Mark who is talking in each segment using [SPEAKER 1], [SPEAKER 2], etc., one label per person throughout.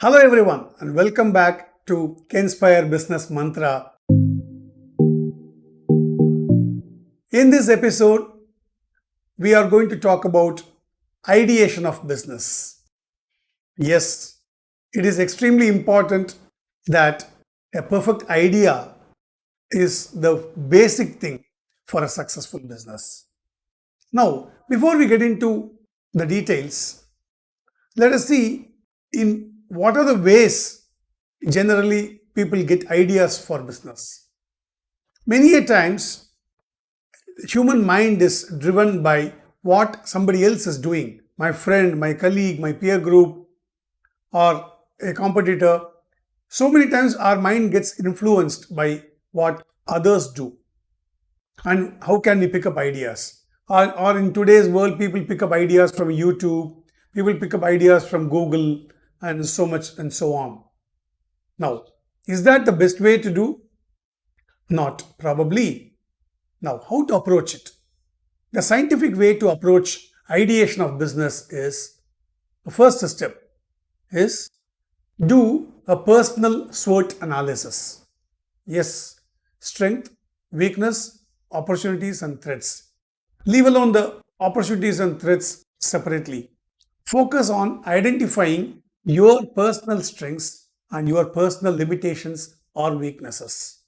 [SPEAKER 1] Hello everyone and welcome back to Kenspire Business Mantra. In this episode, we are going to talk about ideation of business. Yes, it is extremely important that a perfect idea is the basic thing for a successful business. Now, before we get into the details, let us see in what are the ways generally people get ideas for business. Many a times, human mind is driven by what somebody else is doing. My friend, my colleague, my peer group, or a competitor. So many times our mind gets influenced by what others do. And how can we pick up ideas? Or in today's world, people pick up ideas from YouTube, people pick up ideas from Google, and so much and so on. Now, is that the best way to do? Not probably. Now, how to approach it? The scientific way to approach ideation of business is the first step is do a personal SWOT analysis. Yes, strength, weakness, opportunities and threats. Leave alone the opportunities and threats separately. Focus on identifying your personal strengths and your personal limitations or weaknesses.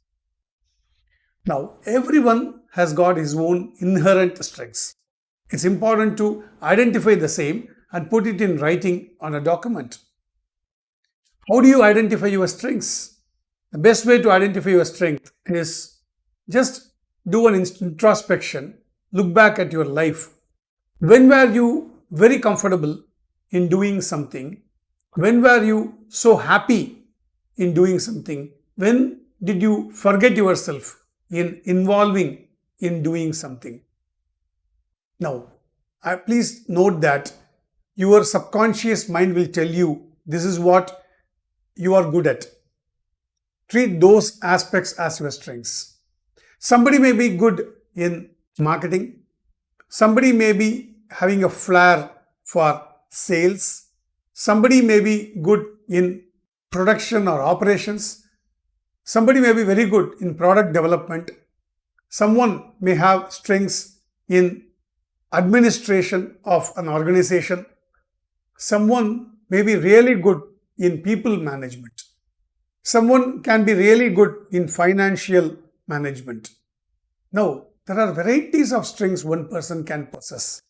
[SPEAKER 1] Now, everyone has got his own inherent strengths. It's important to identify the same and put it in writing on a document. How do you identify your strengths? The best way to identify your strength is just do an introspection, look back at your life. When were you very comfortable in doing something? When were you so happy in doing something? When did you forget yourself in involving in doing something? Now, please note that your subconscious mind will tell you this is what you are good at. Treat those aspects as your strengths. Somebody may be good in marketing. Somebody may be having a flair for sales. Somebody may be good in production or operations. Somebody may be very good in product development. Someone may have strengths in administration of an organization. Someone may be really good in people management. Someone can be really good in financial management. Now, there are varieties of strengths one person can possess.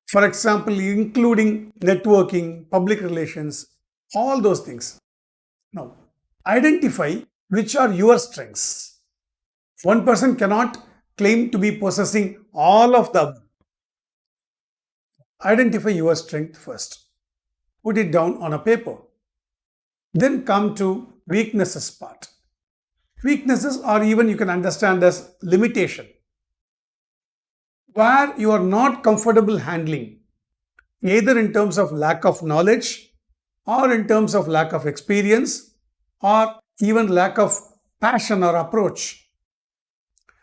[SPEAKER 1] For example, including networking, public relations, all those things. Now, identify which are your strengths. One person cannot claim to be possessing all of them. Identify your strength first. Put it down on a paper. Then come to weaknesses part. Weaknesses, or even you can understand as limitation, where you are not comfortable handling, either in terms of lack of knowledge or in terms of lack of experience or even lack of passion or approach.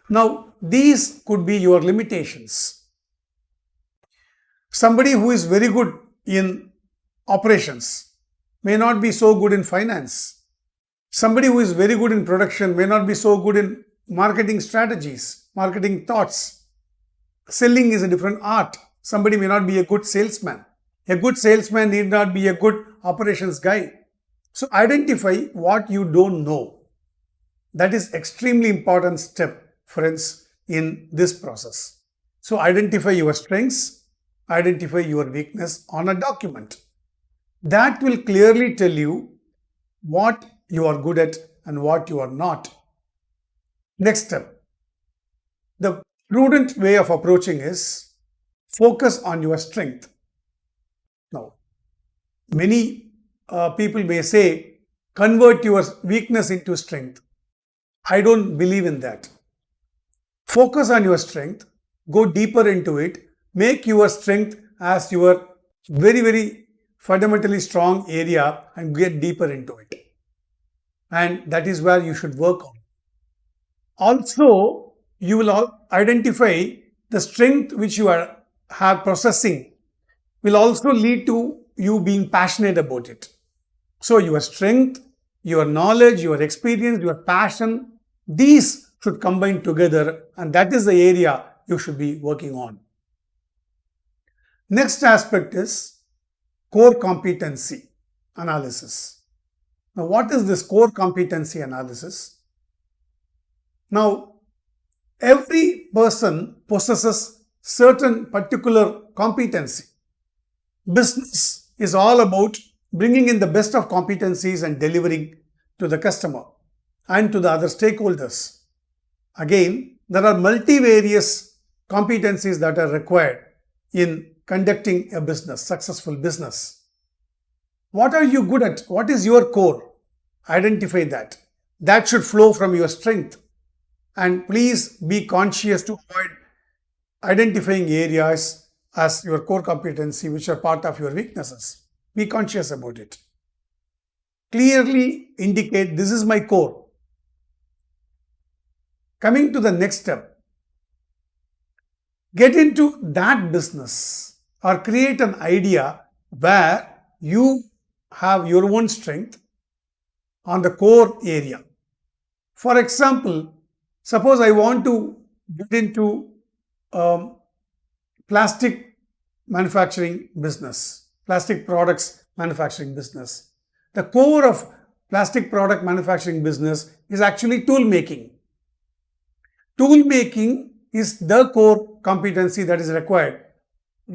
[SPEAKER 1] Now, these could be your limitations. Somebody who is very good in operations may not be so good in finance. Somebody who is very good in production may not be so good in marketing strategies, marketing thoughts. Selling is a different art. Somebody may not be a good salesman. A good salesman need not be a good operations guy. So identify what you don't know. That is extremely important step, friends, in this process. So identify your strengths, identify your weakness on a document. That will clearly tell you what you are good at and what you are not. Next step. The prudent way of approaching is focus on your strength. Now, many people may say, convert your weakness into strength. I don't believe in that. Focus on your strength, go deeper into it, make your strength as your very, very fundamentally strong area and get deeper into it. And that is where you should work on. Also, you will identify the strength which you have processing will also lead to you being passionate about it. So your strength, your knowledge, your experience, your passion, these should combine together, and that is the area you should be working on. Next aspect is core competency analysis. Now, what is this core competency analysis? Now, every person possesses certain particular competency. Business is all about bringing in the best of competencies and delivering to the customer and to the other stakeholders. Again, there are multivarious competencies that are required in conducting a business, successful business. What are you good at? What is your core? Identify that. That should flow from your strength. And please be conscious to avoid identifying areas as your core competency which are part of your weaknesses. Be conscious about it. Clearly indicate this is my core. Coming to the next step, get into that business or create an idea where you have your own strength on the core area. For example, suppose I want to get into plastic manufacturing business, plastic products manufacturing business. The core of plastic product manufacturing business is actually tool making. Tool making is the core competency that is required.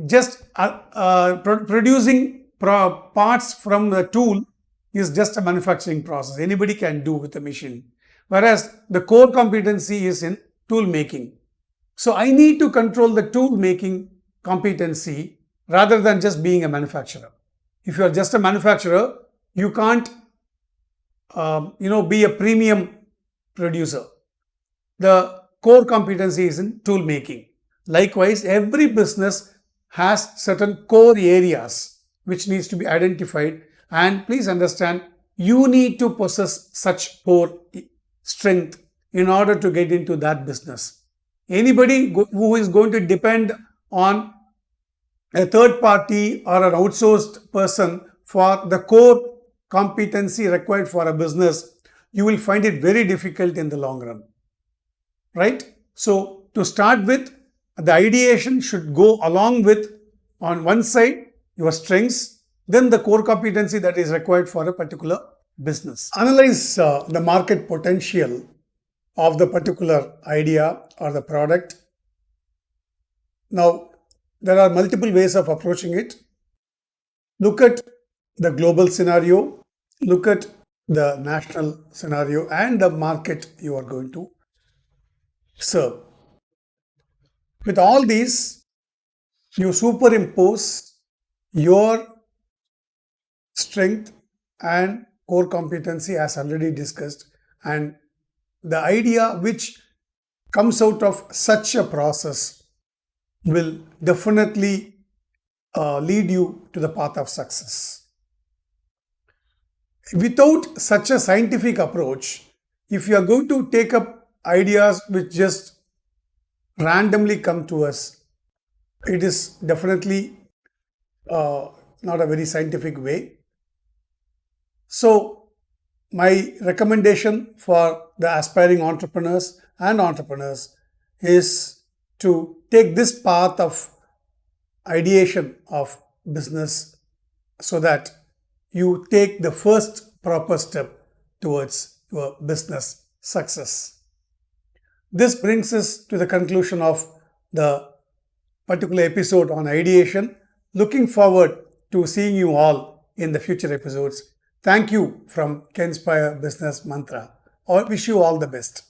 [SPEAKER 1] Just producing parts from the tool is just a manufacturing process. Anybody can do with a machine. Whereas the core competency is in tool making. So I need to control the tool making competency rather than just being a manufacturer. If you are just a manufacturer, you can't be a premium producer. The core competency is in tool making. Likewise, every business has certain core areas which needs to be identified, and please understand, you need to possess such core strength in order to get into that business. Anybody who is going to depend on a third party or an outsourced person for the core competency required for a business, you will find it very difficult in the long run. Right? So to start with, the ideation should go along with, on one side, your strengths, then the core competency that is required for a particular business. Analyze the market potential of the particular idea or the product. Now, there are multiple ways of approaching it. Look at the global scenario, look at the national scenario and the market you are going to serve. With all these, you superimpose your strength and core competency as already discussed, and the idea which comes out of such a process will definitely lead you to the path of success. Without such a scientific approach, if you are going to take up ideas which just randomly come to us, it is definitely not a very scientific way. So, my recommendation for the aspiring entrepreneurs and entrepreneurs is to take this path of ideation of business so that you take the first proper step towards your business success. This brings us to the conclusion of the particular episode on ideation. Looking forward to seeing you all in the future episodes. Thank you from Kenspire Business Mantra. I wish you all the best.